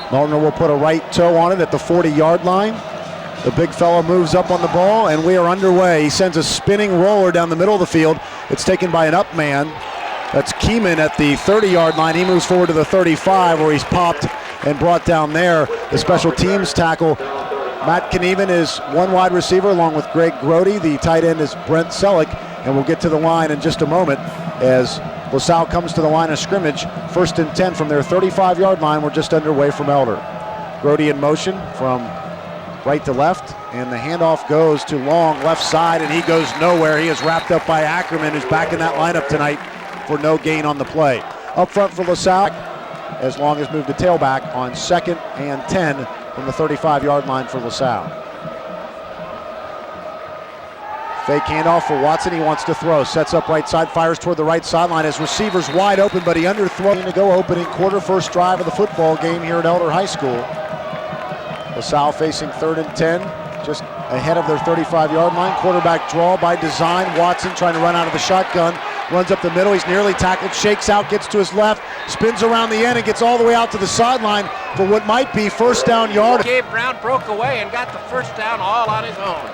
Meltner will put a right toe on it at the 40-yard line. The big fella moves up on the ball, and we are underway. He sends a spinning roller down the middle of the field. It's taken by an up man. That's Keeman at the 30-yard line. He moves forward to the 35, where he's popped and brought down there. The special teams tackle, Matt Knieven, is one wide receiver along with Greg Grody. The tight end is Brent Selleck, and we'll get to the line in just a moment as LaSalle comes to the line of scrimmage. 1st and 10 from their 35-yard line. We're just underway from Elder. Grody in motion from right to left, and the handoff goes to Long, left side, and he goes nowhere. He is wrapped up by Ackerman, who's back in that lineup tonight for no gain on the play. Up front for LaSalle, as Long has moved to tailback on 2nd and 10 from the 35-yard line for LaSalle. Fake handoff for Watson. He wants to throw. Sets up right side, fires toward the right sideline. His receiver's wide open, but he underthrows. To go opening quarter, first drive of the football game here at Elder High School. LaSalle facing 3rd and 10, just ahead of their 35-yard line. Quarterback draw by design. Watson trying to run out of the shotgun. Runs up the middle. He's nearly tackled. Shakes out, gets to his left, spins around the end, and gets all the way out to the sideline for what might be first down yard. Gabe Brown broke away and got the first down all on his own.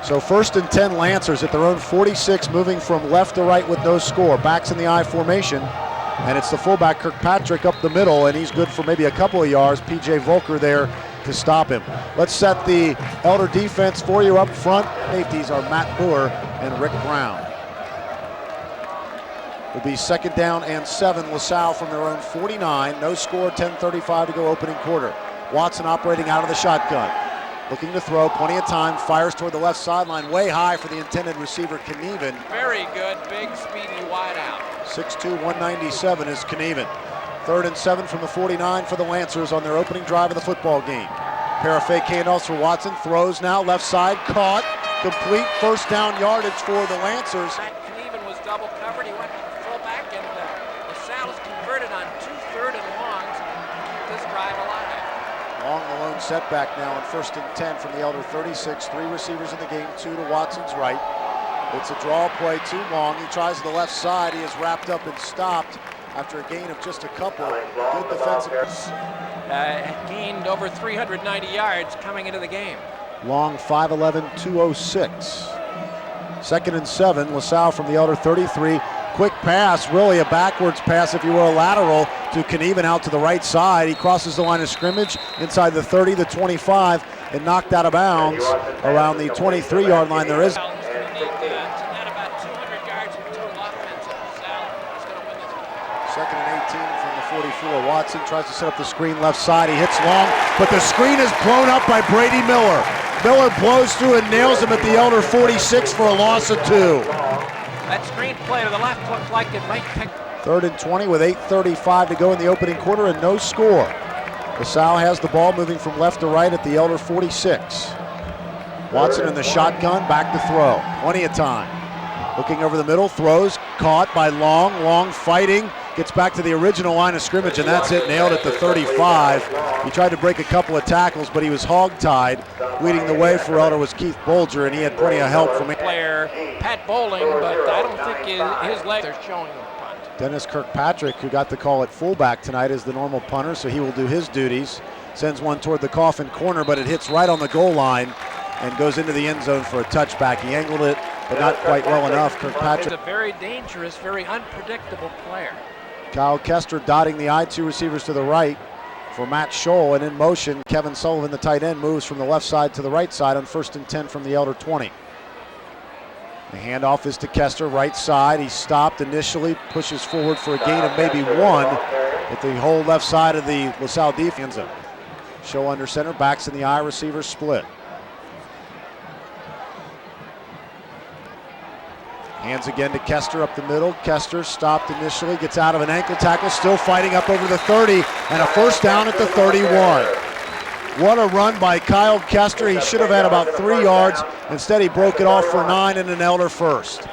So 1st and 10 Lancers at their own 46, moving from left to right with no score. Backs in the I formation, and it's the fullback Kirkpatrick up the middle, and he's good for maybe a couple of yards. P.J. Volker there to stop him. Let's set the Elder defense for you up front. Safeties are Matt Boer and Rick Brown. Will be 2nd down and 7. LaSalle from their own 49. No score, 10:35 to go opening quarter. Watson operating out of the shotgun. Looking to throw, plenty of time, fires toward the left sideline, way high for the intended receiver, Knieven. Very good, big, speedy wide out. 6'2", 197 is Knieven. 3rd and 7 from the 49 for the Lancers on their opening drive of the football game. Pair of fake handoffs for Watson, throws now, left side, caught, complete, first down yardage for the Lancers. Knieven was double covered, he went to the fullback, and LaSalle is converted on 2 3rd and longs to keep this drive alive. Long the lone setback now on 1st and 10 from the Elder 36. 3 receivers in the game, 2 to Watson's right. It's a draw play too long. He tries to the left side. He is wrapped up and stopped after a gain of just a couple. Good defensive. Gained over 390 yards coming into the game. Long 5'11", 206. 2nd and 7, LaSalle from the Elder 33. Quick pass, really a backwards pass, if you will, a lateral to Knieven out to the right side. He crosses the line of scrimmage inside the 30, the 25, and knocked out of bounds around the 23-yard line. There is. He's going to need to net about 200 yards of total offense if LaSalle is going to win this game. 2nd and 18 from the 44. Watson tries to set up the screen left side. He hits Long, but the screen is blown up by Brady Miller. Miller blows through and nails him at the Elder 46 for a loss of 2. That screen play to the left looked like it might pick. 3rd and 20 with 8:35 to go in the opening quarter and no score. LaSalle has the ball moving from left to right at the Elder 46. Watson in the shotgun, back to throw. Plenty of time. Looking over the middle, throws, caught by Long. Long fighting, gets back to the original line of scrimmage, and that's it, nailed at the 35. He tried to break a couple of tackles, but he was hog-tied. Leading the way for Elder was Keith Bolger, and he had plenty of help from player Pat Bowling, but I don't think his legs are showing the punt. Dennis Kirkpatrick, who got the call at fullback tonight, is the normal punter, so he will do his duties. Sends one toward the coffin corner, but it hits right on the goal line and goes into the end zone for a touchback. He angled it, but not quite well enough. Kirkpatrick. He's a very dangerous, very unpredictable player. Kyle Kester dotting the I, 2 receivers to the right for Matt Scholl, and in motion, Kevin Sullivan, the tight end, moves from the left side to the right side on 1st and 10 from the Elder 20. The handoff is to Kester, right side. He stopped initially, pushes forward for a gain of maybe 1 at the whole left side of the LaSalle defense. Scholl under center, backs in the I, receivers split. Hands again to Kester up the middle. Kester stopped initially, gets out of an ankle tackle, still fighting up over the 30, and a first down at the 31. What a run by Kyle Kester. He should have had about 3 yards. Instead, he broke it off for 9 and an Elder first.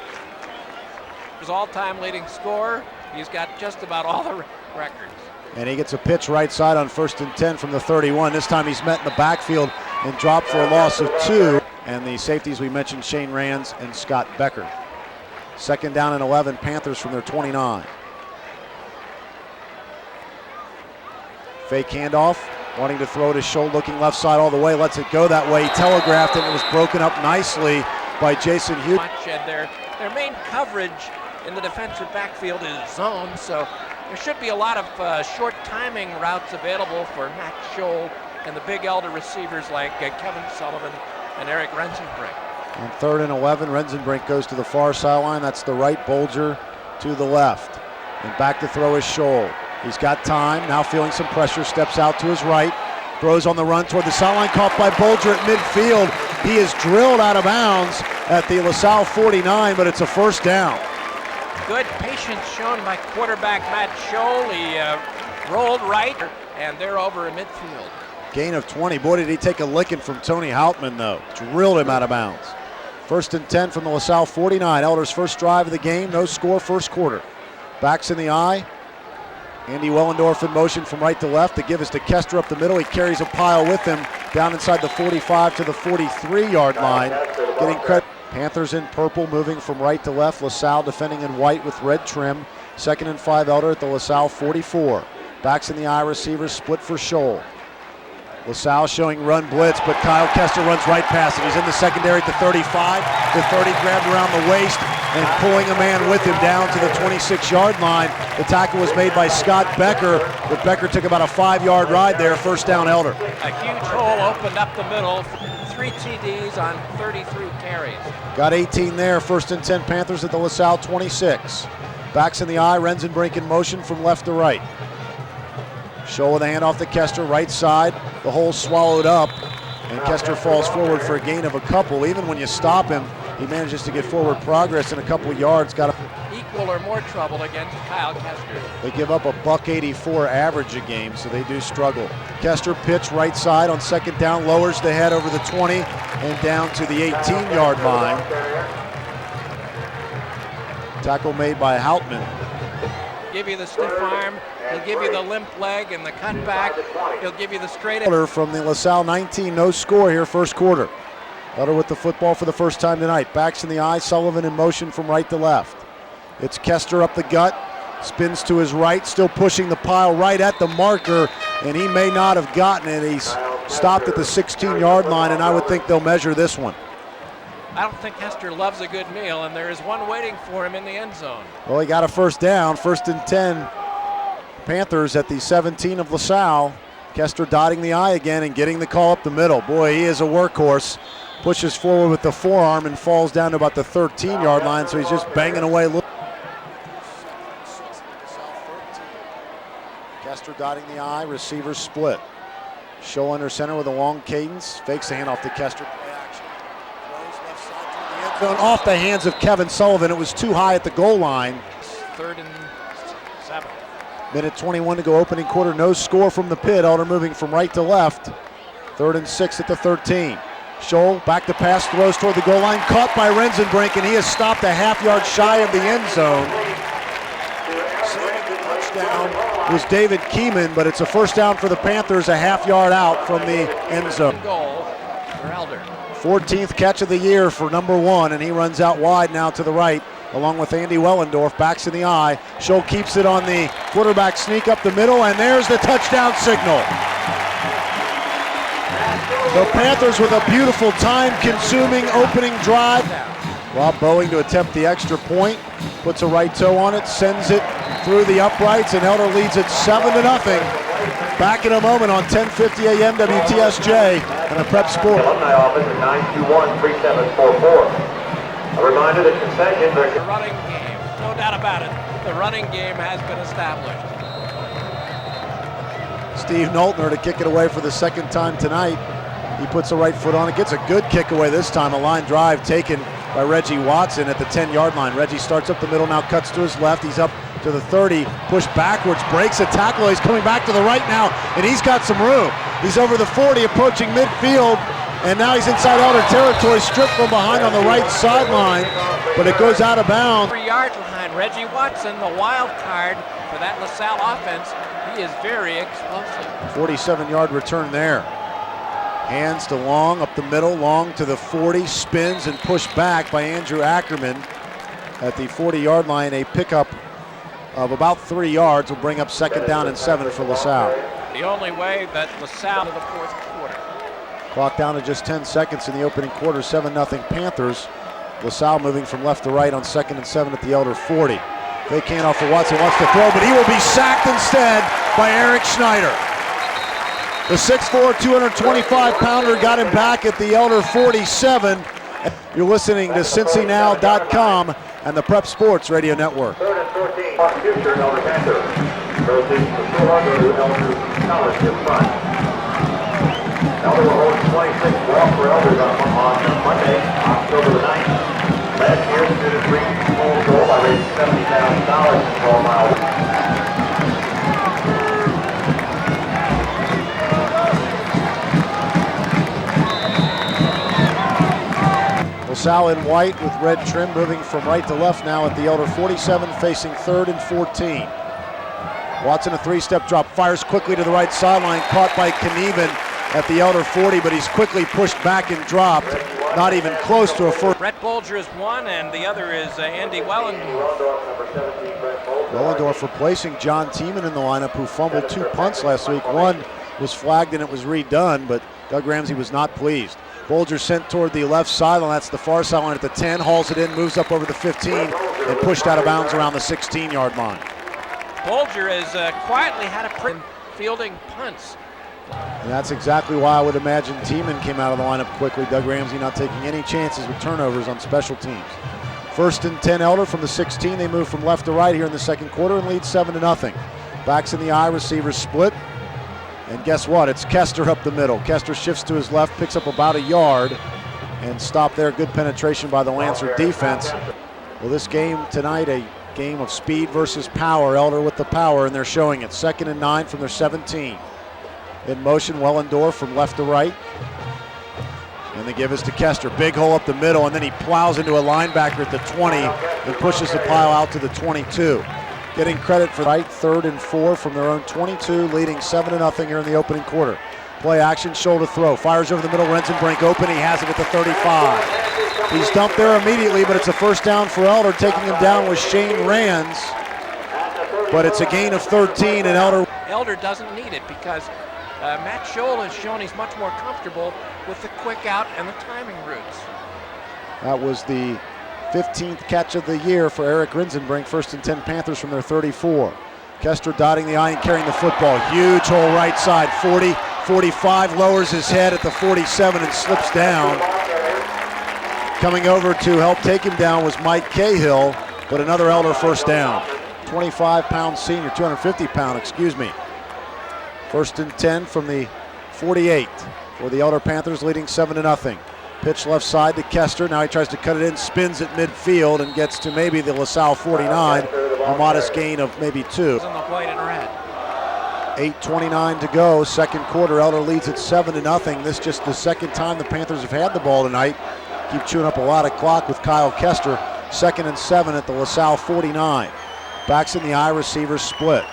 His all-time leading scorer. He's got just about all the records. And he gets a pitch right side on 1st and 10 from the 31. This time he's met in the backfield and dropped for a loss of 2. And the safeties we mentioned, Shane Rands and Scott Becker. 2nd down and 11, Panthers from their 29. Fake handoff, wanting to throw it his shoulder, looking left side all the way, lets it go that way. He telegraphed it, and it was broken up nicely by Jason Hughes. And their main coverage in the defensive backfield is zone, so there should be a lot of short timing routes available for Matt Scholl and the big elder receivers like Kevin Sullivan and Eric Rensenbrink. On 3rd and 11, Rensenbrink goes to the far sideline. That's the right, Bolger to the left. And back to throw is Scholl. He's got time, now feeling some pressure, steps out to his right, throws on the run toward the sideline, caught by Bolger at midfield. He is drilled out of bounds at the LaSalle 49, but it's a first down. Good patience shown by quarterback Matt Scholl. He rolled right, and they're over in midfield. Gain of 20. Boy, did he take a licking from Tony Houtman, though. Drilled him out of bounds. 1st and 10 from the LaSalle 49. Elder's first drive of the game, no score, first quarter. Backs in the eye. Andy Wellendorf in motion from right to left. The give is to Kester up the middle. He carries a pile with him down inside the 45 to the 43-yard line. Getting credit. Panthers in purple, moving from right to left. LaSalle defending in white with red trim. 2nd and 5, Elder at the LaSalle 44. Backs in the eye, receivers split for Scholl. LaSalle showing run blitz, but Kyle Kester runs right past him. He's in the secondary at the 35. The 30 grabbed around the waist and pulling a man with him down to the 26-yard line. The tackle was made by Scott Becker, but Becker took about a 5-yard ride there. First down, Elder. A huge hole opened up the middle. 3 TDs on 33 carries. Got 18 there. 1st and 10 Panthers at the LaSalle 26. Backs in the eye, Rensenbrink in motion from left to right. Scholl with a handoff to Kester, right side. The hole swallowed up, and Kester falls forward for a gain of a couple. Even when you stop him, he manages to get forward progress in a couple of yards. Got equal or more trouble against Kyle Kester. They give up a $184 average a game, so they do struggle. Kester pitch right side on 2nd down, lowers the head over the 20 and down to the 18-yard line. Tackle made by Houtman. Give you the stiff arm, he'll give you the limp leg and the cutback, he'll give you the straight. From the LaSalle 19, no score here, first quarter. Elder with the football for the first time tonight. Backs in the eye, Sullivan in motion from right to left. It's Kester up the gut, spins to his right, still pushing the pile right at the marker, and he may not have gotten it. He's stopped at the 16-yard line, and I would think they'll measure this one. I don't think Kester loves a good meal, and there is one waiting for him in the end zone. Well, he got a first down, 1st and 10. Panthers at the 17 of LaSalle. Kester dotting the I again and getting the call up the middle. Boy, he is a workhorse. Pushes forward with the forearm and falls down to about the 13-yard line, so he's just banging away. Kester dotting the I, receivers split. Scholl under center with a long cadence. Fakes the handoff to Kester. Play action. Throws left side toward the end zone. Off the hands of Kevin Sullivan. It was too high at the goal line. 3rd and 7. Minute 21 to go, opening quarter. No score from the pit. Elder moving from right to left. 3rd and 6 at the 13. Scholl back to pass, throws toward the goal line. Caught by Rensenbrink, and he is stopped a half-yard shy of the end zone. Touchdown was David Keeman, but it's a first down for the Panthers, a half-yard out from the end zone. Goal for Elder. 14th catch of the year for number 1, and he runs out wide now to the right, along with Andy Wellendorf. Backs in the eye. Scholl keeps it on the quarterback sneak up the middle, and there's the touchdown signal. The Panthers with a beautiful time-consuming opening drive. Rob Boeing to attempt the extra point. Puts a right toe on it, sends it through the uprights, and Elder leads it 7-0. Back in a moment on 1050 AM WTSJ and the Prep Sport. Alumni office at 921-3744. A reminder that concessions are... The running game, no doubt about it. The running game has been established. Steve Knowltner to kick it away for the second time tonight. He puts the right foot on it, gets a good kick away this time. A line drive taken by Reggie Watson at the 10-yard line. Reggie starts up the middle, now cuts to his left. He's up to the 30, pushed backwards, breaks a tackle. He's coming back to the right now, and he's got some room. He's over the 40, approaching midfield, and now he's inside Elder territory, stripped from behind on the right sideline, but it goes out of bounds. 3-yard line. Reggie Watson, the wild card for that LaSalle offense. He is very explosive. 47-yard return there. Hands to Long, up the middle, Long to the 40, spins and pushed back by Andrew Ackerman at the 40-yard line. A pickup of about 3 yards will bring up 2nd down and 7 for LaSalle. the only way that LaSalle to the fourth quarter. Clock down to just 10 seconds in the opening quarter, 7-0 Panthers. LaSalle moving from left to right on 2nd and 7 at the Elder 40. Fake handoff for Watson, wants to throw, but he will be sacked instead by Eric Schneider. The 6'4", 225-pounder got him back at the Elder 47. You're listening to CincyNow.com and the Prep Sports Radio Network. 3rd and 14 on future Elder Panther. Rotates the full under to Elder College in front. Elder will hold 26 walk for Elders on Monday, October the 9th. Last year, students reached full goal by raising $70,000 in 12 miles. LaSalle in white with red trim, moving from right to left now at the Elder 47, facing 3rd and 14. Watson, a 3-step drop, fires quickly to the right sideline, caught by Knieven at the Elder 40, but he's quickly pushed back and dropped, not even close to a first. Brett Bolger is one, and the other is Andy Wellendorf. Wellendorf replacing John Tiemann in the lineup, who fumbled 2 punts last week. One was flagged and it was redone, but Doug Ramsey was not pleased. Bolger sent toward the left sideline. That's the far sideline at the 10, hauls it in, moves up over the 15, and pushed out of bounds around the 16-yard line. Bolger has quietly had a fielding punts. And that's exactly why I would imagine Tiemann came out of the lineup quickly. Doug Ramsey not taking any chances with turnovers on special teams. 1st and 10 Elder from the 16. They move from left to right here in the second quarter and lead 7-0. Backs in the eye, receivers split. And guess what? It's Kester up the middle. Kester shifts to his left, picks up about a yard, and stopped there. Good penetration by the Lancer defense. Well, this game tonight, a game of speed versus power. Elder with the power, and they're showing it. 2nd and 9 from their 17. In motion, Wellendorf from left to right. And the give is to Kester. Big hole up the middle, and then he plows into a linebacker at the 20 and pushes the pile out to the 22. Getting credit for right, 3rd and 4 from their own 22, leading 7-0 here in the opening quarter. Play action, shoulder throw. Fires over the middle, Rensenbrink open. He has it at the 35. He's dumped there immediately, but it's a first down for Elder. Taking him down was Shane Rands. But it's a gain of 13, and Elder doesn't need it because Matt Scholl has shown he's much more comfortable with the quick out and the timing routes. That was the 15th catch of the year for Eric Rensenbrink. 1st and 10 Panthers from their 34. Kester dotting the I and carrying the football. Huge hole right side, 40, 45, lowers his head at the 47 and slips down. Coming over to help take him down was Mike Cahill, but another Elder first down. 25-pound senior, 250-pound, excuse me. 1st and 10 from the 48 for the Elder Panthers, leading 7-0. Pitch left side to Kester. Now he tries to cut it in, spins at midfield, and gets to maybe the LaSalle 49. A modest gain of maybe 2. On the white and red. 8:29 to go, second quarter. Elder leads at 7-0. This just the second time the Panthers have had the ball tonight. Keep chewing up a lot of clock with Kyle Kester. 2nd and 7 at the LaSalle 49. Backs in the eye, receivers split.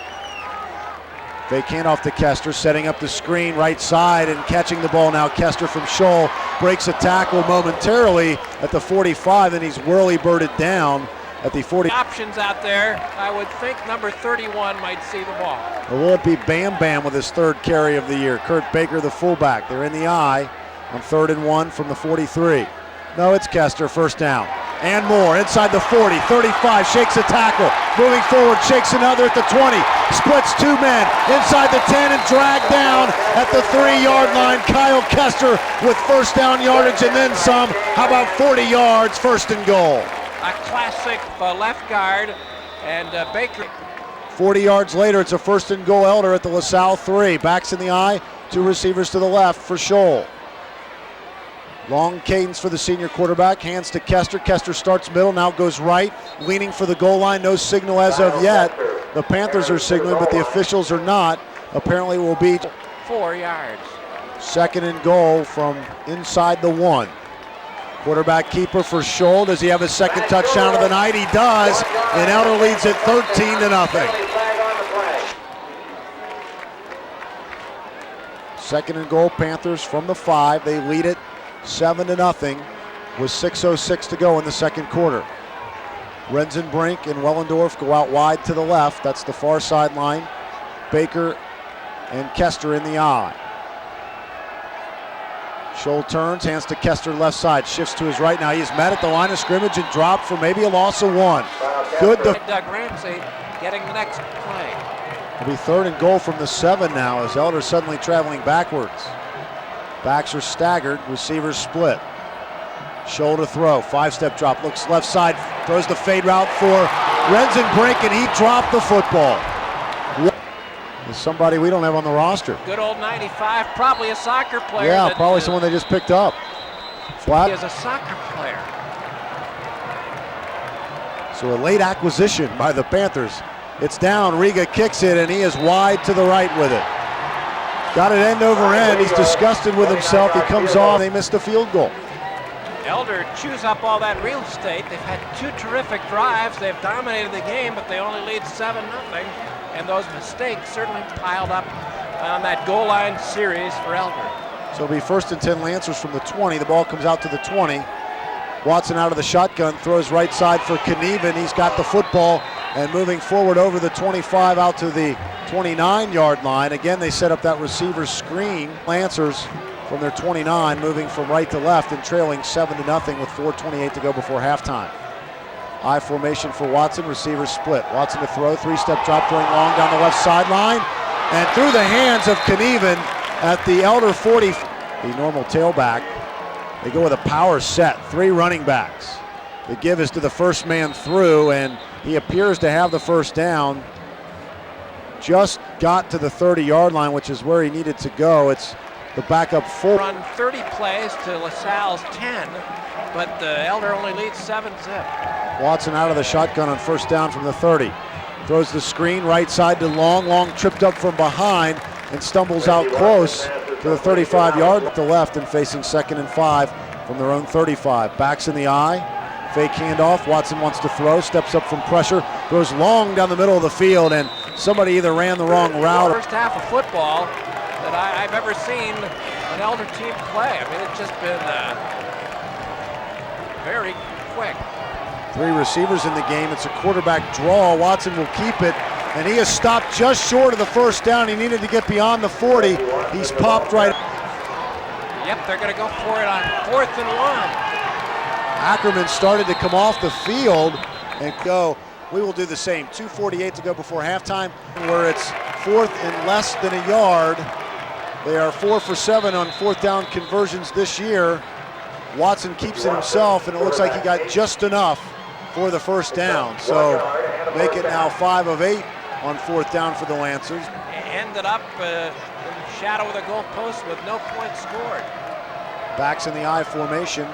Fake handoff to Kester, setting up the screen right side and catching the ball now. Kester from Scholl breaks a tackle momentarily at the 45, and he's whirly-birded down at the 40. Options out there. I would think number 31 might see the ball. Or will it be Bam Bam with his 3rd carry of the year? Kurt Baker, the fullback. They're in the eye on 3rd and 1 from the 43. No, it's Kester, first down. And more, inside the 40, 35, shakes a tackle, moving forward, shakes another at the 20, splits 2 men, inside the 10 and dragged down at the 3-yard line. Kyle Kester with first down yardage and then some. How about 40 yards, 1st and goal? A classic left guard, and Baker. 40 yards later, it's a 1st and goal. Elder at the LaSalle 3. Backs in the eye, 2 receivers to the left for Scholl. Long cadence for the senior quarterback, hands to Kester. Kester starts middle, now goes right, leaning for the goal line. No signal as of yet. The Panthers are signaling, but the officials are not. Apparently it will be 4 yards. 2nd and goal from inside the 1. Quarterback keeper for Scholl. Does he have his 2nd touchdown of the night? He does, and Elder leads it 13-0. 2nd and goal, Panthers from the 5. They lead it 7-0 with 6:06 to go in the second quarter. Rensenbrink and Wellendorf go out wide to the left. That's the far sideline. Baker and Kester in the eye. Scholl turns, hands to Kester left side, shifts to his right now. He's met at the line of scrimmage and dropped for maybe a loss of 1. Good. Doug Ramsey getting the next play. It'll be 3rd and goal from the 7 now as Elder suddenly traveling backwards. Backs are staggered, receivers split. Scholl to throw, 5-step drop, looks left side, throws the fade route for Rensenbrink, and he dropped the football. Is somebody we don't have on the roster. Good old 95, probably a soccer player. Yeah, probably someone they just picked up. Flat. He is a soccer player. So a late acquisition by the Panthers. It's down, Riga kicks it, and he is wide to the right with it. Got it end over end, he's disgusted with himself, he comes on, they missed a field goal. Elder chews up all that real estate. They've had 2 terrific drives, they've dominated the game, but they only lead 7-0. And those mistakes certainly piled up on that goal line series for Elder. So it'll be 1st and 10 Lancers from the 20. The ball comes out to the 20. Watson out of the shotgun, throws right side for Knieven. He's got the football and moving forward over the 25 out to the 29-yard line. Again, they set up that receiver screen. Lancers from their 29 moving from right to left and trailing 7-0 with 4:28 to go before halftime. I formation for Watson, receivers split. Watson to throw, 3-step drop, throwing long down the left sideline. And through the hands of Knieven at the Elder 40. The normal tailback. They go with a power set, 3 running backs. The give is to the first man through, and he appears to have the first down. Just got to the 30-yard line, which is where he needed to go. It's the backup full. Run 30 plays to LaSalle's 10, but the Elder only leads 7-zip. Watson out of the shotgun on 1st down from the 30. Throws the screen right side to Long. Long tripped up from behind and stumbles out close to the 35-yard to the left and facing 2nd and 5 from their own 35. Backs in the eye, fake handoff. Watson wants to throw, steps up from pressure, throws long down the middle of the field, and somebody either ran the wrong route. First half of football that I've ever seen an Elder team play. I mean, it's just been very quick. 3 receivers in the game. It's a quarterback draw. Watson will keep it, and he has stopped just short of the first down. He needed to get beyond the 40. He's popped right. Yep, they're going to go for it on 4th and 1. Ackerman started to come off the field and go. We will do the same. 2:48 to go before halftime, where it's 4th and less than a yard. They are 4 for 7 on 4th down conversions this year. Watson keeps it himself, and it looks like he got just enough for the first down. So make it now 5 of 8 on 4th down for the Lancers. Ended up in the shadow of the goalpost with no points scored. Backs in the I formation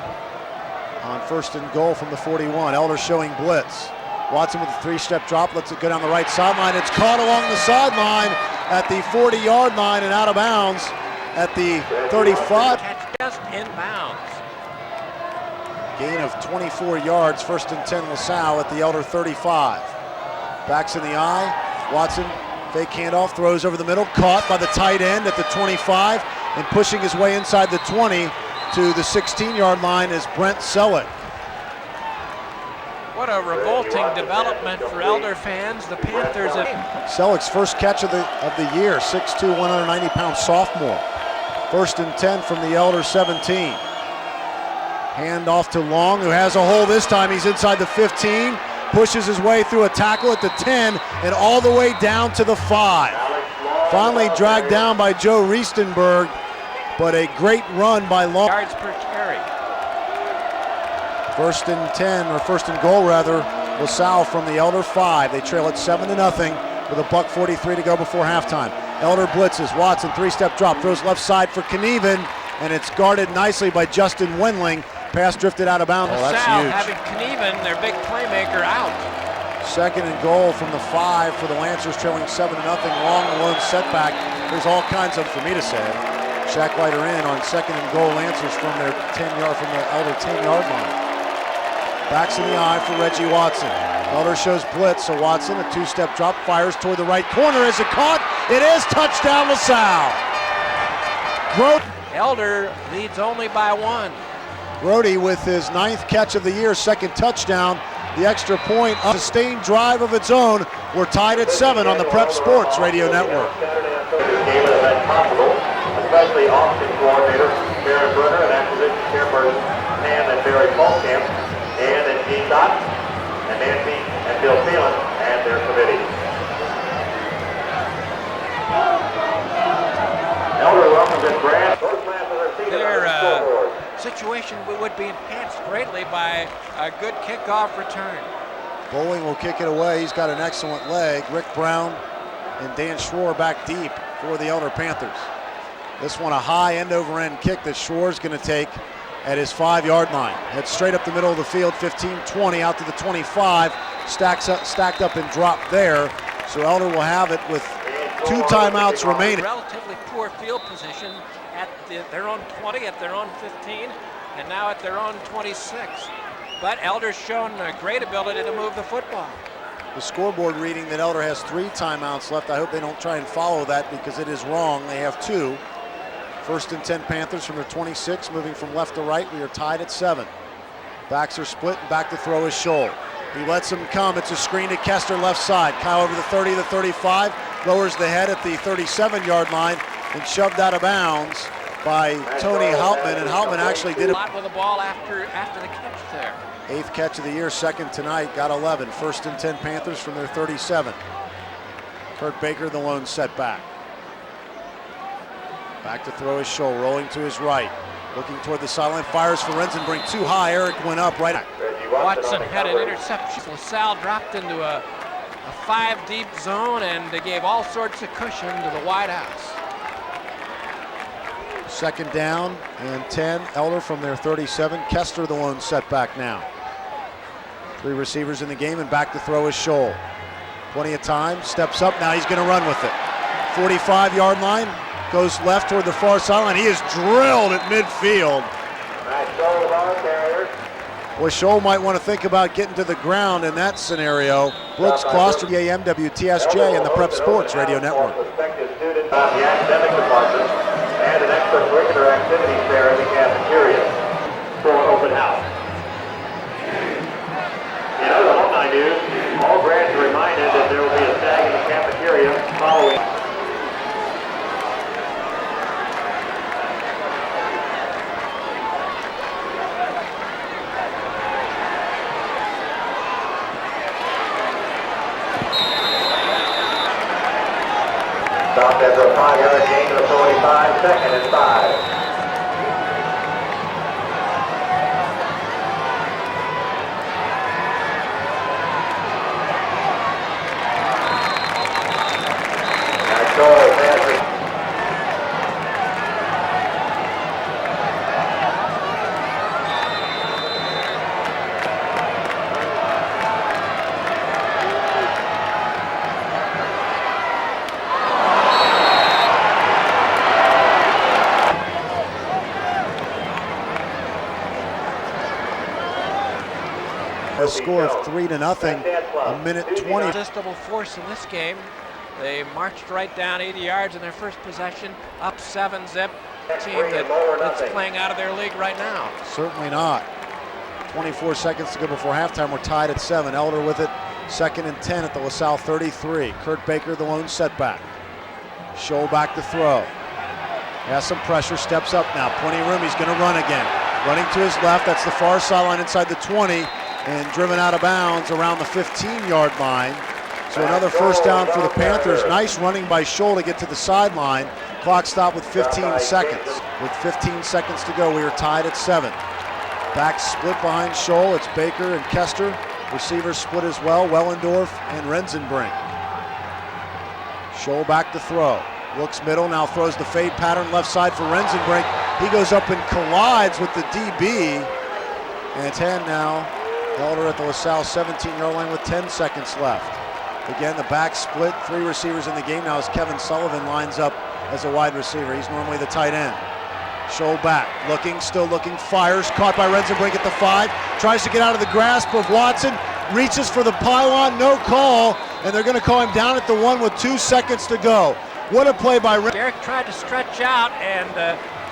on 1st and goal from the 41. Elder showing blitz. Watson with a 3-step drop, lets it go down the right sideline. It's caught along the sideline at the 40-yard line and out of bounds at the 35. Catch just inbounds. Gain of 24 yards, 1st and 10 LaSalle at the Elder 35. Backs in the eye, Watson, fake handoff, throws over the middle, caught by the tight end at the 25, and pushing his way inside the 20 to the 16-yard line is Brent Selleck. What a revolting development for Elder fans. The Panthers have... Selleck's first catch of the year, 6'2", 190-pound sophomore. 1st and 10 from the Elder 17. Hand off to Long, who has a hole this time. He's inside the 15, pushes his way through a tackle at the 10, and all the way down to the 5. Finally dragged down by Joe Riestenberg, but a great run by Long. Yards per carry. 1st and 10, or 1st and goal rather, LaSalle from the Elder 5. They trail it 7-0 with a $1:43 to go before halftime. Elder blitzes, Watson, 3-step drop, throws left side for Knieven, and it's guarded nicely by Justin Wendling. Pass drifted out of bounds. Oh, that's LaSalle huge. having Knieven, their big playmaker, out. 2nd and goal from the 5 for the Lancers, trailing 7-0. Long alone setback. There's all kinds of, for me to say. Shaq Leiter in on 2nd and goal. Lancers from their 10-yard, from the Elder 10-yard line. Backs in the eye for Reggie Watson. Elder shows blitz, so Watson, a 2-step drop, fires toward the right corner. Is it caught? It is. Touchdown LaSalle. Elder leads only by 1. Brody with his 9th catch of the year, 2nd touchdown. The extra point, a sustained drive of its own. We're tied at 7 on the Prep Sports Radio Network. possible, especially auction coordinator Karen Brunner and acquisition chairperson Pam and Barry Falkamp, Ann and Gene Dott, and Nancy and Bill Phelan and their committee. Elder welcomes in Grant. Their situation would be enhanced greatly by a good kickoff return. Bowling will kick it away. He's got an excellent leg. Rick Brown and Dan Schroer back deep for the Elder Panthers. This one a high end-over-end kick that Schroer's going to take at his 5-yard line. Heads straight up the middle of the field, 15-20 out to the 25. Stacked up and dropped there. So Elder will have it with 2 timeouts remaining. Relatively poor field position at their own 20, at their own 15, and now at their own 26. But Elder's shown a great ability to move the football. The scoreboard reading that Elder has 3 timeouts left. I hope they don't try and follow that because it is wrong. They have 2. 1st and 10 Panthers from their 26, moving from left to right. We are tied at 7. Backs are split and back to throw is Scholl. He lets him come. It's a screen to Kester left side. Kyle over the 30, the 35, lowers the head at the 37-yard line and shoved out of bounds by Tony Hauptman, and Hauptman actually did a lot with the ball after the catch there. 8th catch of the year, 2nd tonight, got 11. 1st and 10 Panthers from their 37. Kurt Baker, the lone setback. Back to throw is Scholl, rolling to his right. Looking toward the sideline, fires for Rensenbrink, too high. Eric went up right. Watson had an interception. Salle dropped into a 5-deep zone, and they gave all sorts of cushion to the wide house. 2nd down and 10. Elder from their 37. Kester the lone setback now. 3 receivers in the game, and back to throw is Scholl. Plenty of time, steps up, now he's gonna run with it. 45-yard line, goes left toward the far sideline. He is drilled at midfield. Boy, Scholl might want to think about getting to the ground in that scenario. Brooks Kloster, AM, WTSJ, and the Prep Sports Radio Network. The academic department and an extracurricular activities fair in the cafeteria for an open house. In other alumni news, all grads are reminded that there will be a stag in the cafeteria following. Stopped after a 5-yard gain to the 45, 2nd and 5. Nice goal, Panthers. A score of 3-0, a minute 20. Irresistible force in this game. They marched right down 80 yards in their first possession, up 7-zip. Team that's playing out of their league right now. Certainly not. 24 seconds to go before halftime. We're tied at 7. Elder with it, 2nd and 10 at the LaSalle 33. Kurt Baker, the lone setback. Scholl back to throw. Has some pressure, steps up now. Plenty of room, he's going to run again. Running to his left, that's the far sideline inside the 20. And driven out of bounds around the 15-yard line. So another 1st down for the Panthers. Nice running by Scholl to get to the sideline. Clock stopped with 15 seconds. With 15 seconds to go, we are tied at 7. Back split behind Scholl. It's Baker and Kester. Receivers split as well. Wellendorf and Rensenbrink. Scholl back to throw. Looks middle, now throws the fade pattern left side for Rensenbrink. He goes up and collides with the DB. And 10 now. Elder at the LaSalle 17-yard line with 10 seconds left. Again, the back split, 3 receivers in the game now as Kevin Sullivan lines up as a wide receiver. He's normally the tight end. Scholl back, still looking, fires, caught by Rensenbrink at the 5, tries to get out of the grasp of Watson, reaches for the pylon, no call, and they're going to call him down at the 1 with 2 seconds to go. What a play by Rensenbrink. Derek tried to stretch out and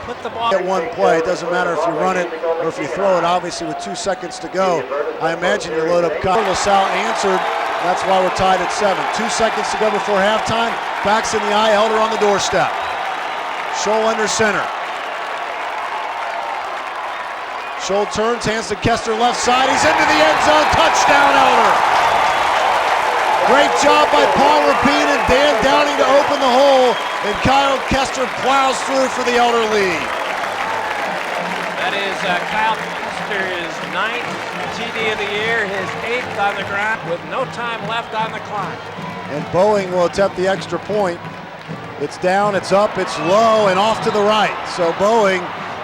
put the ball. At one play, it doesn't matter if you run it or if you throw it, obviously with 2 seconds to go. I imagine you load up. LaSalle answered, that's why we're tied at 7. 2 seconds to go before halftime. Backs in the eye, Elder on the doorstep. Scholl under center. Scholl turns, hands to Kester left side. He's into the end zone. Touchdown, Elder. Great job by Paul Rapine and Dan Downing to open the hole, and Kyle Kester plows through for the Elder lead. That is Kyle Kester's 9th TD of the year, his 8th on the ground with no time left on the clock. And Boeing will attempt the extra point. It's down, it's up, it's low, and off to the right. So Boeing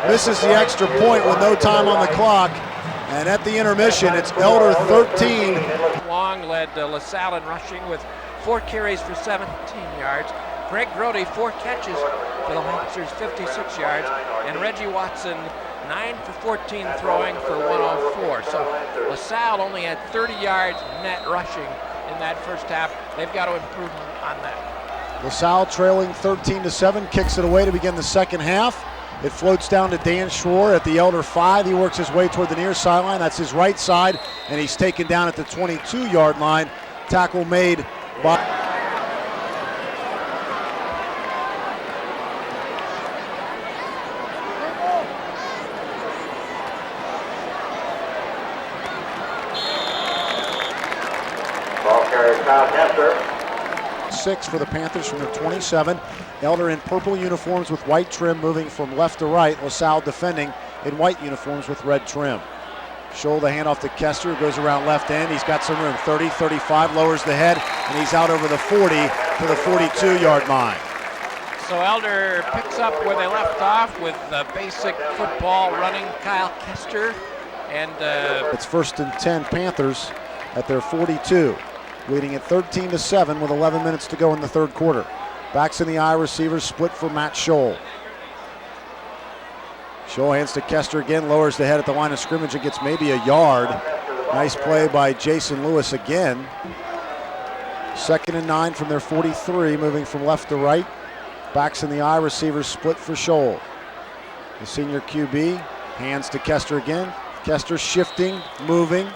misses the extra point with no time on the clock. And at the intermission, it's Elder 13. Long led LaSalle in rushing with 4 carries for 17 yards. Greg Grody, 4 catches for the Lancers, 56 yards. And Reggie Watson, 9 for 14 throwing for 104. So LaSalle only had 30 yards net rushing in that first half. They've got to improve on that. LaSalle trailing 13-7, kicks it away to begin the second half. It floats down to Dan Schroer at the Elder 5. He works his way toward the near sideline. That's his right side, and he's taken down at the 22-yard line. Tackle made by... Ball carrier Kyle Kester. 6 for the Panthers from the 27. Elder in purple uniforms with white trim moving from left to right. LaSalle defending in white uniforms with red trim. Scholl the handoff to Kester, who goes around left end. He's got some room. 30, 35, lowers the head, and he's out over the 40 to the 42-yard line. So Elder picks up where they left off with basic football running. Kyle Kester, and it's 1st and 10 Panthers at their 42. Leading at 13-7 with 11 minutes to go in the third quarter. Backs in the eye, receivers split for Matt Scholl. Scholl hands to Kester again, lowers the head at the line of scrimmage and gets maybe a yard. Nice play by Jason Lewis again. 2nd and 9 from their 43, moving from left to right. Backs in the eye, receivers split for Scholl. The senior QB hands to Kester again. Kester shifting, moving,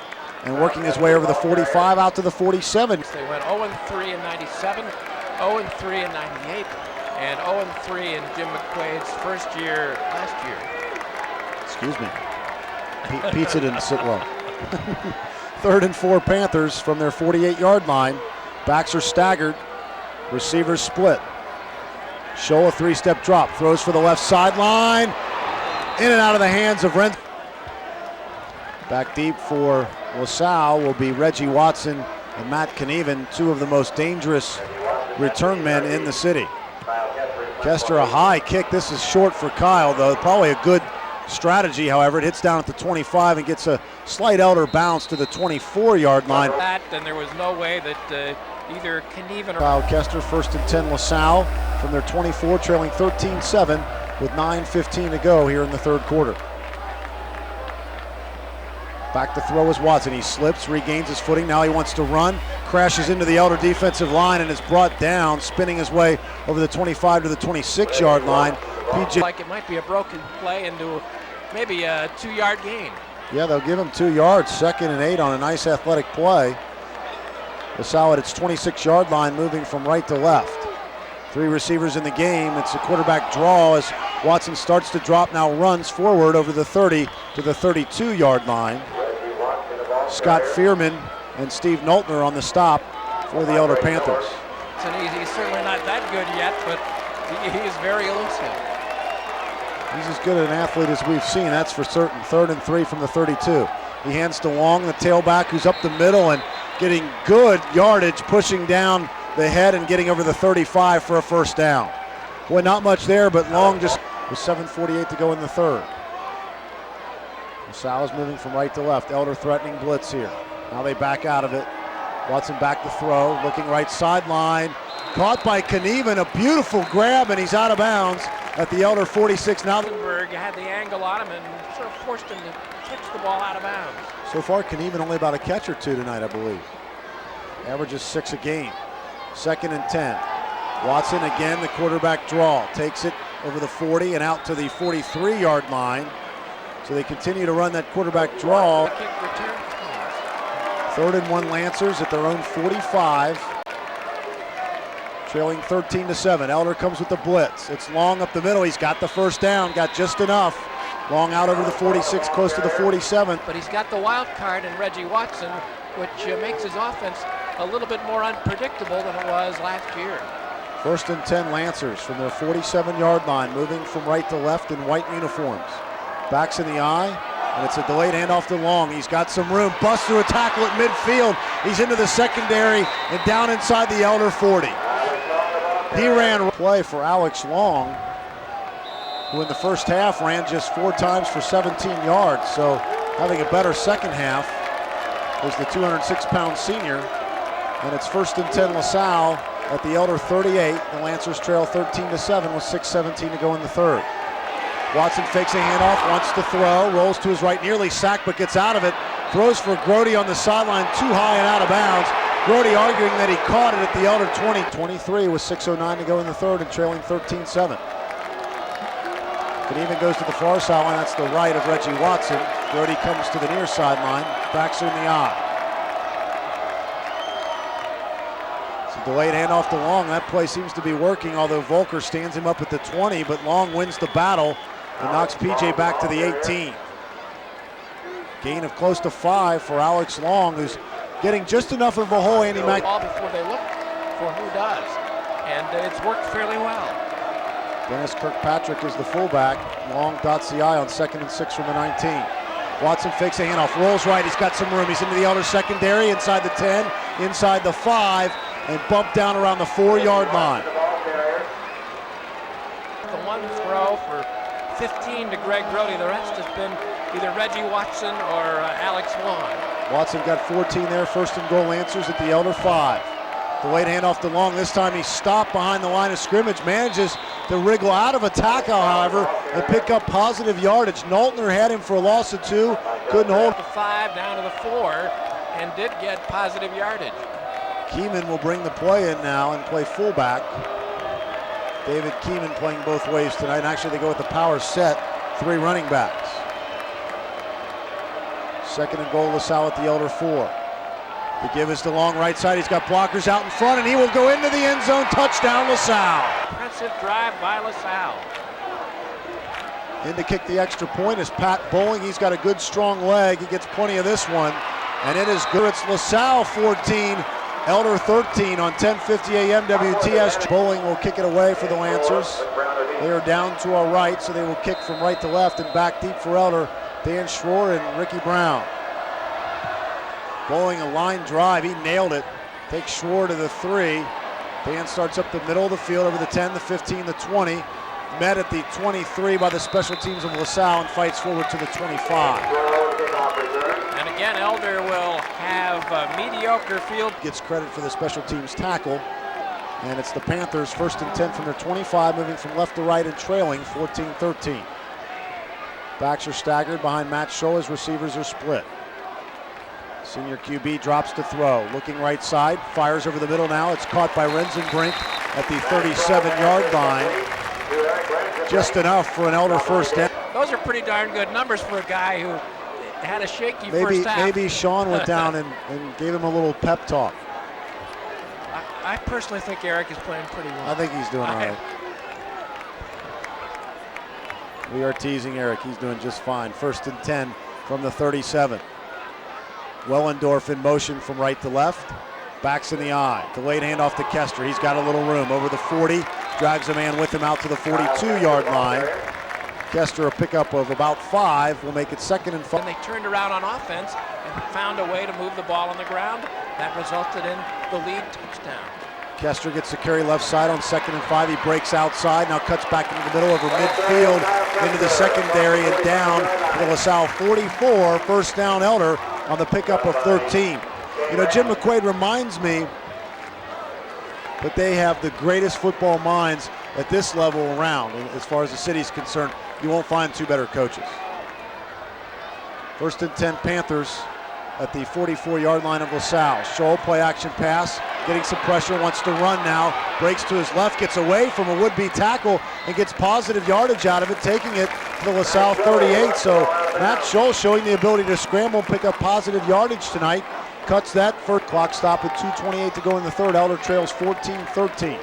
and working his way over the 45 out to the 47. They went 0-3 in 97, 0-3 in 98, and 0-3 in Jim McQuaid's first year last year. Excuse me. Pizza didn't sit well. 3rd and 4 Panthers from their 48-yard line. Backs are staggered. Receivers split. Scholl a 3-step drop. Throws for the left sideline. In and out of the hands of Renth. Back deep for LaSalle will be Reggie Watson and Matt Knieven, 2 of the most dangerous return men in the city. Kester a high kick. This is short for Kyle, though. Probably a good strategy, however. It hits down at the 25 and gets a slight Elder bounce to the 24-yard line. And there was no way that either Knieven or Kyle Kester, 1st and 10 LaSalle from their 24, trailing 13-7 with 9:15 to go here in the third quarter. Back to throw is Watson. He slips, regains his footing. Now he wants to run, crashes into the Elder defensive line and is brought down, spinning his way over the 25 to the 26-yard line. Like it might be a broken play into maybe a 2-yard gain. Yeah, they'll give him 2 yards, 2nd and 8 on a nice athletic play. LaSalle at its 26-yard line, moving from right to left. 3 receivers in the game. It's a quarterback draw as Watson starts to drop, now runs forward over the 30 to the 32-yard line. Scott Fearman and Steve Knoltner on the stop for the Elder Panthers. He's certainly not that good yet, but he is very elusive. He's as good an athlete as we've seen, that's for certain. 3rd and 3 from the 32. He hands to Long, the tailback, who's up the middle and getting good yardage, pushing down the head and getting over the 35 for a first down. Boy, not much there, but Long just with 7:48 to go in the third. LaSalle is moving from right to left. Elder threatening blitz here. Now they back out of it. Watson back to throw, looking right sideline. Caught by Knieven, a beautiful grab, and he's out of bounds at the Elder 46. Now Rosenberg had the angle on him and sort of forced him to catch the ball out of bounds. so far, Knieven only about a catch or 2 tonight, I believe. Averages 6 a game. 2nd and 10. Watson again, the quarterback draw. Takes it over the 40 and out to the 43-yard line. So they continue to run that quarterback draw. Kick return. 3rd and 1 Lancers at their own 45. trailing 13-7. Elder comes with the blitz. It's Long up the middle. He's got the first down, got just enough. Long out over the 46, close to the 47. But he's got the wild card in Reggie Watson, which makes his offense a little bit more unpredictable than it was last year. 1st and 10 Lancers from their 47-yard line, moving from right to left in white uniforms. Backs in the eye, and it's a delayed handoff to Long. He's got some room, busts through a tackle at midfield. He's into the secondary and down inside the Elder 40. He ran play for Alex Long, who in the first half ran just 4 times for 17 yards. So having a better second half is the 206-pound senior. And it's 1st and 10 LaSalle at the Elder 38. The Lancers trail 13-7 with 6:17 to go in the third. Watson fakes a handoff, wants to throw, rolls to his right, nearly sacked but gets out of it. Throws for Grody on the sideline, too high and out of bounds. Grody arguing that he caught it at the Elder 20. 23 with 6:09 to go in the third and trailing 13-7. It even goes to the far sideline. That's the right of Reggie Watson. Grody comes to the near sideline, backs in the eye. It's a delayed handoff to Long. That play seems to be working, although Volker stands him up at the 20, but Long wins the battle and knocks PJ back to the 18. Gain of close to 5 for Alex Long, who's getting just enough of a hole. Andy Mack. Ball before they look for who does, and it's worked fairly well. Dennis Kirkpatrick is the fullback. Long dots the I on 2nd and 6 from the 19. Watson fakes a handoff, rolls right, he's got some room. He's into the Elder secondary, inside the 10, inside the 5, and bumped down around the 4-yard line. The one throw for 15 to Greg Grody. The rest has been either Reggie Watson or Alex Long. Watson got 14 there, 1st and goal Lancers at the Elder 5. The late handoff to Long. This time he stopped behind the line of scrimmage, manages to wriggle out of a tackle, however, and pick up positive yardage. Knowltner had him for a loss of 2, couldn't hold. The 5 down to the 4, and did get positive yardage. Keeman will bring the play in now and play fullback. David Keeman playing both ways tonight. And actually, they go with the power set, 3 running backs. 2nd and goal, LaSalle at the Elder 4. The give is to Long right side. He's got blockers out in front, and he will go into the end zone. Touchdown, LaSalle. Impressive drive by LaSalle. In to kick the extra point is Pat Bowling. He's got a good, strong leg. He gets plenty of this one, and it is good. It's LaSalle 14, Elder 13 on 1050 AM WTS. Bowling will kick it away for the Lancers. They are down to our right, so they will kick from right to left and back deep for Elder. Dan Schroer and Ricky Brown. Bowling a line drive, he nailed it. Takes Schroer to the 3. Dan starts up the middle of the field over the 10, the 15, the 20. Met at the 23 by the special teams of LaSalle and fights forward to the 25. And again, Elder will have a mediocre field. Gets credit for the special teams tackle. And it's the Panthers 1st and 10 from their 25, moving from left to right and trailing 14-13. Backs are staggered behind Matt Scholl as receivers are split. Senior QB drops to throw, looking right side, fires over the middle now. It's caught by Rensenbrink at the 37-yard line. Just enough for an Elder first down. Those are pretty darn good numbers for a guy who had a shaky first half. Maybe Sean went down and gave him a little pep talk. I personally think Eric is playing pretty well. I think he's doing all right. We are teasing Eric. He's doing just fine. 1st and 10 from the 37. Wellendorf in motion from right to left. Backs in the eye. Delayed handoff to Kester. He's got a little room over the 40. Drags a man with him out to the 42-yard line. Kester a pickup of about 5. Will make it 2nd and 5. And they turned around on offense and found a way to move the ball on the ground. That resulted in the lead touchdown. Kester gets the carry left side on 2nd and 5. He breaks outside, now cuts back into the middle over midfield into the secondary and down to the LaSalle 44. First down Elder on the pickup of 13. You know, Jim McQuaid reminds me that they have the greatest football minds at this level around. As far as the city's concerned, you won't find 2 better coaches. 1st and 10 Panthers at the 44-yard line of LaSalle. Scholl play action pass, getting some pressure, wants to run now, breaks to his left, gets away from a would-be tackle and gets positive yardage out of it, taking it to the LaSalle 38. So Matt Scholl showing the ability to scramble and pick up positive yardage tonight. Cuts that for clock stop at 2:28 to go in the third. Elder trails 14-13.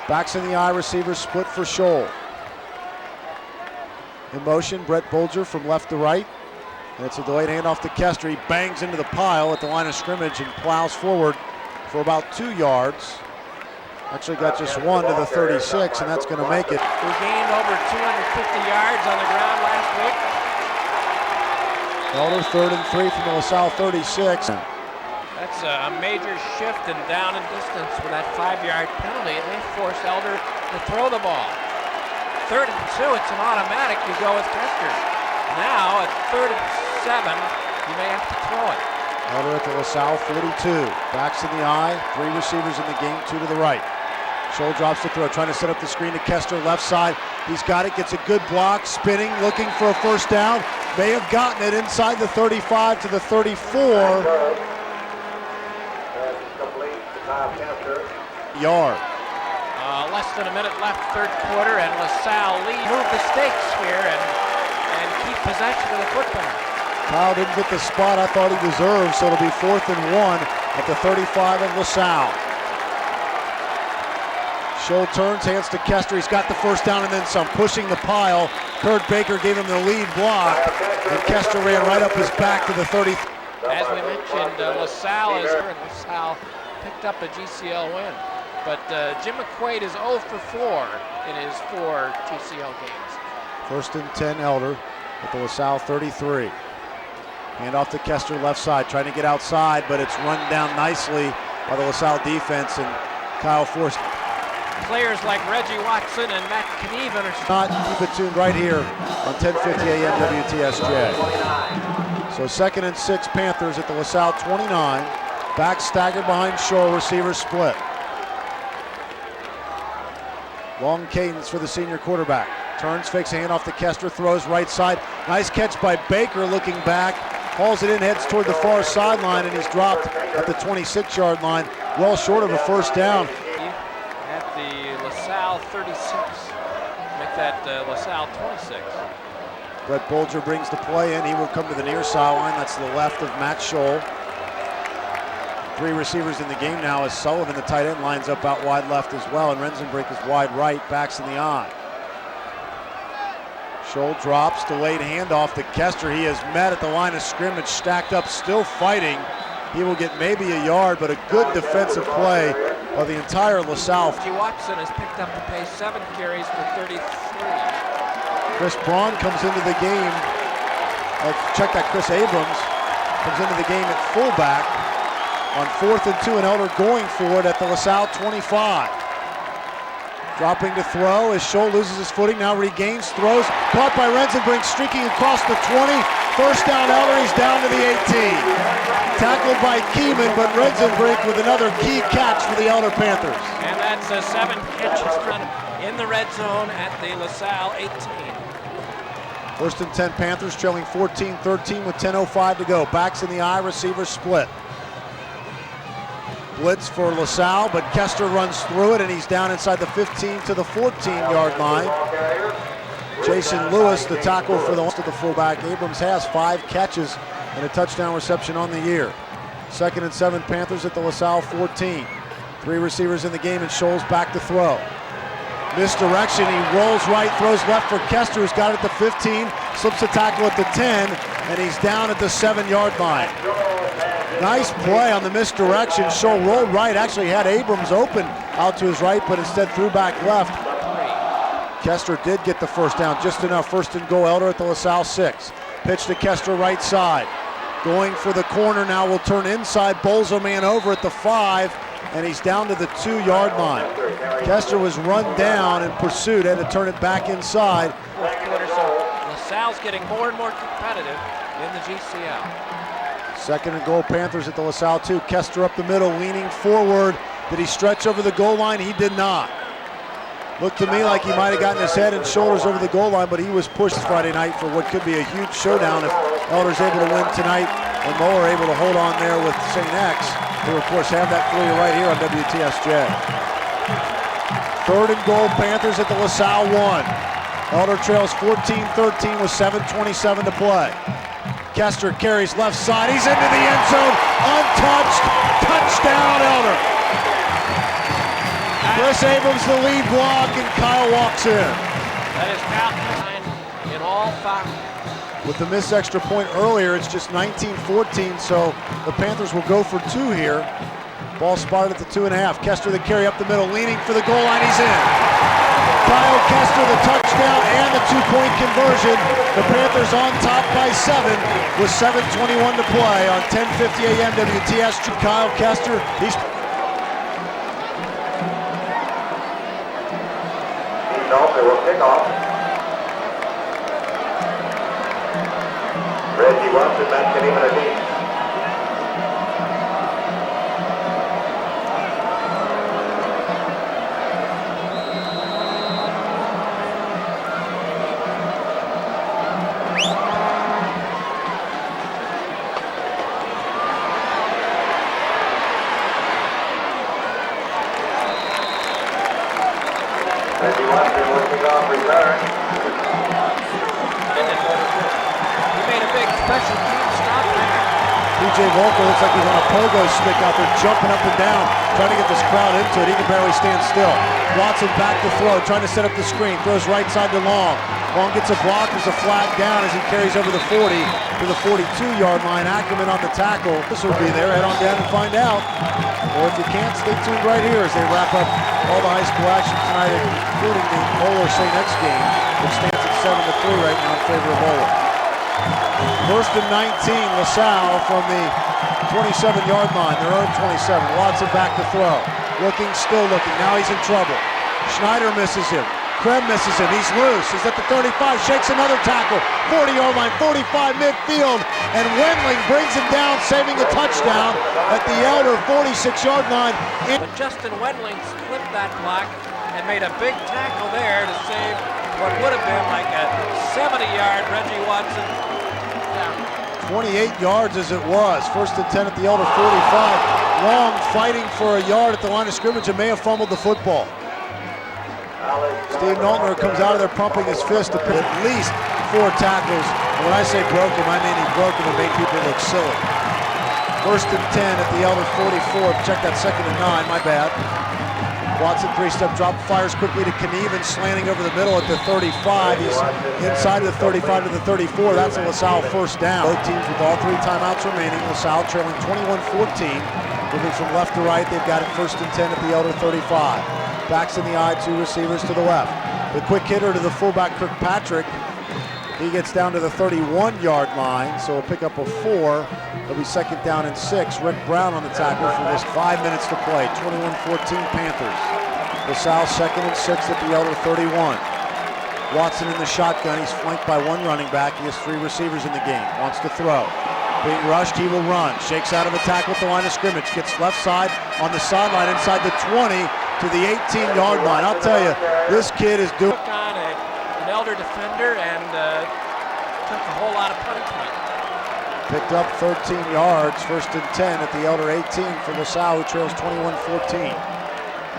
Backs in the eye, receivers split for Scholl. In motion, Brett Bolger from left to right. And it's a delayed handoff to Kester. He bangs into the pile at the line of scrimmage and plows forward for about 2 yards. Actually got just one to the 36, and that's going to make it. We gained over 250 yards on the ground last week. Elder 3rd and 3 from the LaSalle 36. That's a major shift in down and distance with that 5-yard penalty. It may force Elder to throw the ball. 3rd and 2, it's an automatic. You go with Kester. Now at 3rd and 7, you may have to throw it. Elder at the LaSalle 42. Backs in the eye. 3 receivers in the game, 2 to the right. Scholl drops the throw, trying to set up the screen to Kester, left side. He's got it, gets a good block, spinning, looking for a first down. May have gotten it inside the 35 to the 34. Yard. Less than a minute left, 3rd quarter, and LaSalle move the stakes here and keep possession of the football. Kyle didn't get the spot I thought he deserved, so it'll be 4th and 1 at the 35 of LaSalle. Scholl turns, hands to Kester. He's got the first down and then some, pushing the pile. Kurt Baker gave him the lead block, and Kester ran right up his back to the 30. As we mentioned, LaSalle picked up a GCL win, but Jim McQuaid is 0 for 4 in his 4 GCL games. 1st and 10 Elder at the LaSalle 33. Hand off to Kester left side, trying to get outside, but it's run down nicely by the LaSalle defense, and Kyle forced. Players like Reggie Watson and Matt Knieven are not. Keep it tuned right here on 1050 AM WTSJ. So 2nd and 6 Panthers at the LaSalle 29. Back staggered behind Scholl, receivers split. Long cadence for the senior quarterback. Turns, fakes a handoff to Kester, throws right side. Nice catch by Baker, looking back. Hauls it in, heads toward the far sideline, and he's dropped at the 26-yard line. Well short of a first down. At the LaSalle 36. Make that LaSalle 26. Brett Bolger brings the play in. He will come to the near sideline. That's to the left of Matt Scholl. 3 receivers in the game now as Sullivan, the tight end, lines up out wide left as well, and Rensenbrink is wide right, backs in the eye. Scholl drops, delayed handoff to Kester. He is met at the line of scrimmage, stacked up, still fighting. He will get maybe a yard, but a good defensive play by the entire LaSalle. Reggie Watson has picked up the pace, 7 carries for 33. Chris Braun comes into the game. Check that, Chris Abrams comes into the game at fullback on 4th and 2, and Elder going for it at the LaSalle 25. Dropping to throw as Scholl loses his footing, now regains, throws, caught by Rensenbrink, streaking across the 20. First down Elder, he's down to the 18. Tackled by Keeman, but Rensenbrink with another key catch for the Elder Panthers. And that's a 7 catches run in the red zone at the LaSalle 18. 1st and 10 Panthers, trailing 14-13 with 10:05 to go. Backs in the eye, receivers split. Blitz for LaSalle, but Kester runs through it, and he's down inside the 15 to the 14-yard line. Jason Lewis, the tackle for the fullback. Abrams has 5 catches and a touchdown reception on the year. 2nd and 7 Panthers at the LaSalle 14. 3 receivers in the game, and Scholl's back to throw. Misdirection, he rolls right, throws left for Kester, who's got it at the 15, slips a tackle at the 10, and he's down at the 7-yard line. Nice play on the misdirection. Scholl rolled right, actually had Abrams open out to his right, but instead threw back left. Kester did get the first down, just enough. 1st and goal, Elder at the LaSalle 6. Pitch to Kester right side. Going for the corner now, will turn inside, bowls a man over at the 5, and he's down to the 2-yard line. Kester was run down in pursuit, had to turn it back inside. 4th quarter, so LaSalle's getting more and more competitive in the GCL. 2nd and goal, Panthers at the LaSalle 2. Kester up the middle, leaning forward. Did he stretch over the goal line? He did not. Looked to me like he might have gotten his head and shoulders over the goal line, but he was pushed Friday night for what could be a huge showdown if Elder's able to win tonight and Moeller able to hold on there with St. X, who of course have that for you right here on WTSJ. 3rd and goal, Panthers at the LaSalle 1. Elder trails 14-13 with 7:27 to play. Kester carries left side, he's into the end zone, untouched, touchdown Elder. Chris Abrams the lead block, and Kyle walks in. That is Kyle in all five. With the missed extra point earlier, it's just 19-14, so the Panthers will go for two here. Ball spotted at the 2.5. Kester the carry up the middle, leaning for the goal line, he's in. Kyle Kester the touchdown and the two-point conversion. The Panthers on top by 7 with 7:21 to play on 10:50 a.m. WTS. Kyle Kester, he's... They will kick off. Reggie Watson, Matt Kenny, and Dean. Reggie Watson will kick off return. He made a big special team stop there. PJ Volker looks like he's on a pogo stick out there, jumping up and down, trying to get this crowd into it. He can barely stand still. Watson back to throw, trying to set up the screen. Throws right side to Long. Long gets a block. There's a flag down as he carries over the 40 to the 42-yard line. Ackerman on the tackle. This will be there. Head on down and find out. Or if you can't, stay tuned right here as they wrap up all the high school action tonight, including the Moeller St. X game, which stands at 7-3 right now in favor of Moeller. First and 19, LaSalle from the 27-yard line, their own 27. Watson back to throw. Still looking. Now he's in trouble. Schneider misses him. Krem misses him. He's loose. He's at the 35, shakes another tackle. 40-yard line, 45 midfield, and Wendling brings him down, saving a touchdown at the Elder 46-yard line. But Justin Wendling split that block and made a big tackle there to save what would have been like a 70-yard Reggie Watson. 28 yards as it was. First and 10 at the Elder 45. Long fighting for a yard at the line of scrimmage and may have fumbled the football. Steve Knowlton comes out of there pumping his fist to put at least 4 tackles. And when I say broke him, I mean he broke him and made people look silly. First and 10 at the Elder 44. Check that, second and 9, my bad. Watson 3-step drop, fires quickly to Knieven, slanting over the middle at the 35. He's inside of the 35 to the 34. That's a LaSalle first down. Both teams with all 3 timeouts remaining. LaSalle trailing 21-14. Moving from left to right, they've got it first and 10 at the Elder 35. Backs in the eye, 2 receivers to the left. The quick hitter to the fullback, Kirkpatrick. He gets down to the 31-yard line, so he'll pick up a 4. It'll be second down and 6. Rick Brown on the tackle for this. 5 minutes to play. 21-14 Panthers. LaSalle second and 6 at the Elder 31. Watson in the shotgun. He's flanked by 1 running back. He has 3 receivers in the game. Wants to throw. Being rushed, he will run. Shakes out of a tackle at the line of scrimmage. Gets left side on the sideline inside the 20 to the 18-yard line. I'll tell you, this kid is doing... Took on an Elder defender and took a whole lot of punishment. Picked up 13 yards, first and 10 at the Elder 18 for LaSalle, who trails 21-14.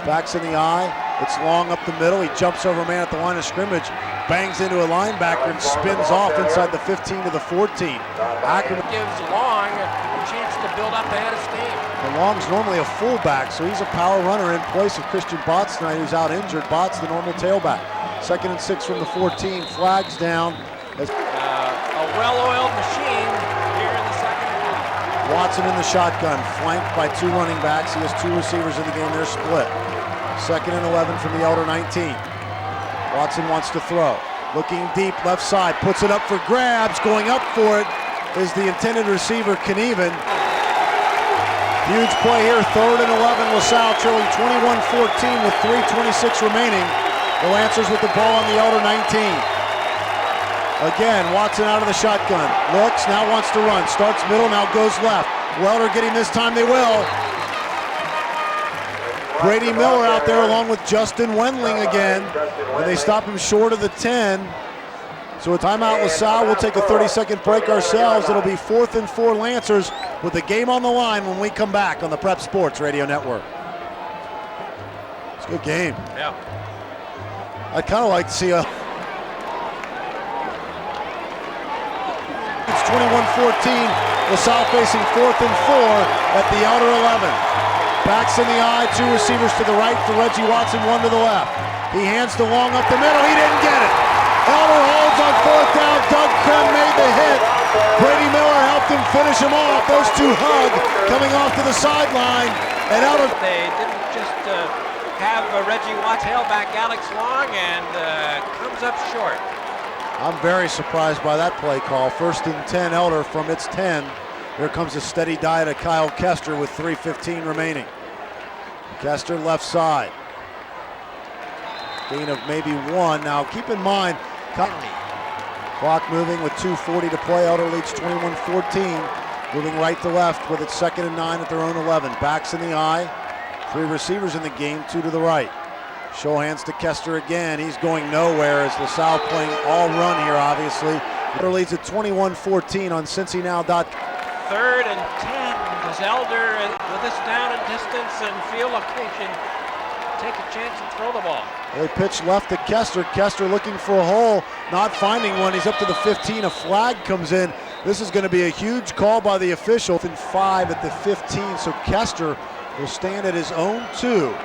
Backs in the eye, it's Long up the middle. He jumps over a man at the line of scrimmage, bangs into a linebacker and spins off inside the 15 to the 14. Ackerman Gives Long a chance to build up ahead of steam. And Long's normally a fullback, so he's a power runner in place of Christian Botts tonight, who's out injured. Botts, the normal tailback. Second and 6 from the 14, flags down. As A well-oiled machine here in the second half. Watson in the shotgun, flanked by 2 running backs. He has 2 receivers in the game. They're split. Second and 11 from the Elder 19. Watson wants to throw. Looking deep, left side, puts it up for grabs. Going up for it is the intended receiver, Knieven. Huge play here, third and 11. LaSalle trailing 21-14 with 3:26 remaining. The Lancers with the ball on the Elder 19. Again, Watson out of the shotgun. Looks, now wants to run. Starts middle, now goes left. Welder getting this time, they will. Brady Miller out there along with Justin Wendling again. And they stop him short of the 10. So a timeout LaSalle. We'll take a 30-second break ourselves. It'll be 4th and 4 Lancers with the game on the line when we come back on the Prep Sports Radio Network. It's a good game. Yeah. I'd kind of like to see a... It's 21-14. LaSalle facing 4th and 4 at the Elder 11. Backs in the eye, two receivers to the right for Reggie Watson, one to the left. He hands the long up the middle, he didn't get it. Elder holds on fourth down, Doug Krem made the hit. Brady Miller helped him finish him off. Those two hug, coming off to the sideline. And Elder... They didn't just have Reggie Watts hail back Alex Long, and comes up short. I'm very surprised by that play call. 1st and 10, Elder from its 10. Here comes a steady dive to Kyle Kester with 3:15 remaining. Kester left side. Gain of maybe 1. Now keep in mind, clock moving with 2:40 to play. Elder leads 21-14. Moving right to left with its 2nd and 9 at their own 11. Backs in the eye. 3 receivers in the game, 2 to the right. Show hands to Kester again. He's going nowhere as LaSalle playing all run here, obviously. Elder leads at 21-14 on CincyNow.com. 3rd and 10. Does Elder, with this down in distance and field location, take a chance and throw the ball? They pitch left to Kester. Kester looking for a hole, not finding one. He's up to the 15. A flag comes in. This is going to be a huge call by the official. 5 at the 15, so Kester will stand at his own 2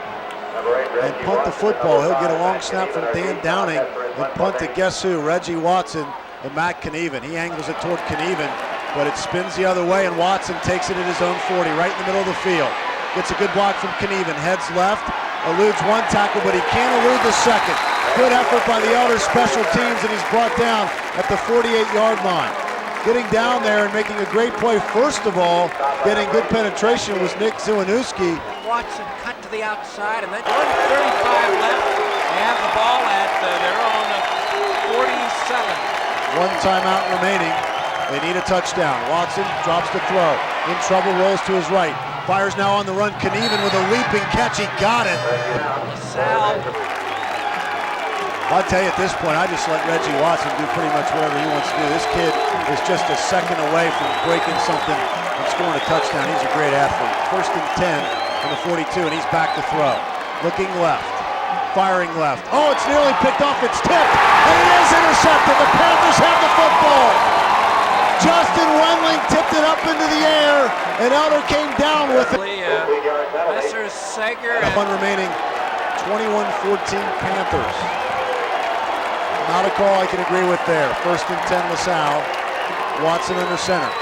and punt the football. He'll get a long snap from Dan Downing and punt to guess who? Reggie Watson and Matt Knieven. He angles it toward Knieven, but it spins the other way, and Watson takes it at his own 40, right in the middle of the field. Gets a good block from Knieven, heads left, eludes one tackle, but he can't elude the second. Good effort by the Elder special teams, and he's brought down at the 48-yard line. Getting down there and making a great play, first of all, getting good penetration was Nick Zielinski. Watson cut to the outside, and then 1:35 left. They have the ball at their own 47. 1 timeout remaining. They need a touchdown. Watson drops to throw. In trouble, rolls to his right. Fires now on the run. Knieven with a leaping catch. He got it. Salle. I'll tell you at this point, I just let Reggie Watson do pretty much whatever he wants to do. This kid is just a second away from breaking something and scoring a touchdown. He's a great athlete. 1st and 10 from the 42, and he's back to throw. Looking left. Firing left. Oh, it's nearly picked off. It's tipped. And it is intercepted. The Panthers have the football. Justin Wendling tipped it up into the air, and Elder came down with it. Messer Sager. One remaining. 21-14 Panthers. Not a call I can agree with there. 1st and 10 LaSalle. Watson under center.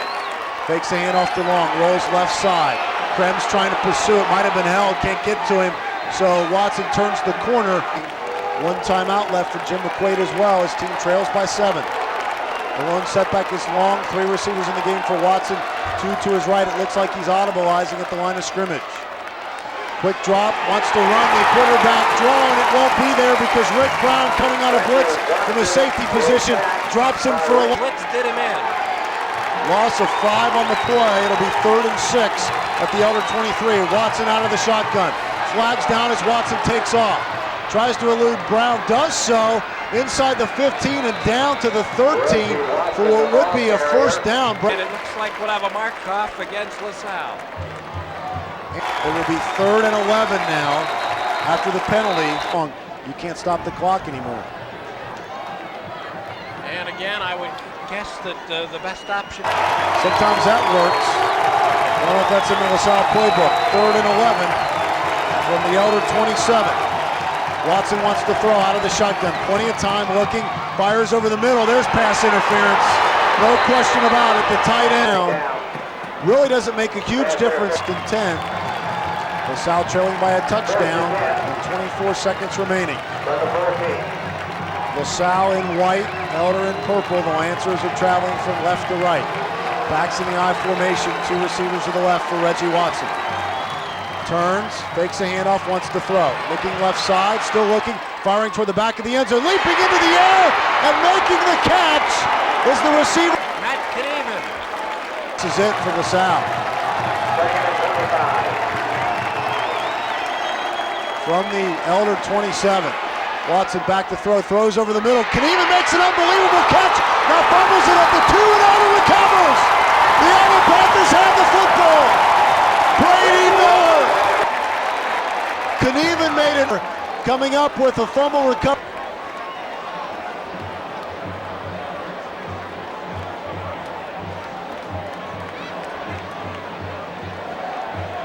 Fakes the handoff to Long. Rolls left side. Krem's trying to pursue it. Might have been held. Can't get to him. So Watson turns the corner. 1 timeout left for Jim McQuaid as well. His team trails by 7. The lone setback is Long. 3 receivers in the game for Watson. 2 to his right. It looks like he's audibilizing at the line of scrimmage. Quick drop, wants to run, the quarterback draw, and it won't be there because Rick Brown, coming out of blitz from the safety position, drops him for a blitz. Did him in. Loss of 5 on the play. It'll be 3rd and 6 at the Elder 23. Watson out of the shotgun. Flags down as Watson takes off. Tries to elude Brown, does so inside the 15 and down to the 13 for what would be a 1st down. And it looks like we'll have a mark-off against LaSalle. It will be 3rd and 11 now after the penalty. You can't stop the clock anymore. And again, I would guess that the best option. Sometimes that works. I don't know if that's in the LaSalle playbook. 3rd and 11 from the Elder 27. Watson wants to throw out of the shotgun. Plenty of time looking. Fires over the middle. There's pass interference. No question about it. The tight end really doesn't make a huge difference in 10. LaSalle trailing by a touchdown and 24 seconds remaining. LaSalle in white, Elder in purple. The Lancers are traveling from left to right. Backs in the I formation, 2 receivers to the left for Reggie Watson. Turns, fakes a handoff, wants to throw. Looking left side, still looking, firing toward the back of the end zone, leaping into the air and making the catch is the receiver. Matt Knieven. This is it for LaSalle. From the Elder 27. Watson back to throw, throws over the middle. Knieven makes an unbelievable catch. Now fumbles it at the 2 and Elder recovers. The Elder Panthers have the football. Brady Miller. Knieven made it. Coming up with a fumble recovery.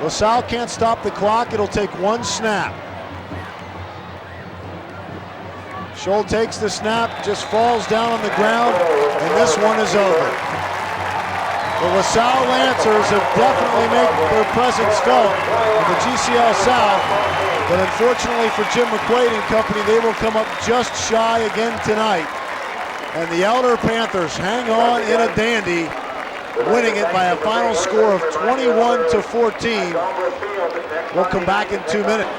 LaSalle can't stop the clock. It'll take one snap. Scholl takes the snap, just falls down on the ground, and this one is over. The LaSalle Lancers have definitely made their presence felt in the GCL South, but unfortunately for Jim McQuaid and company, they will come up just shy again tonight. And the Elder Panthers hang on in a dandy, winning it by a final score of 21-14. We'll come back in 2 minutes.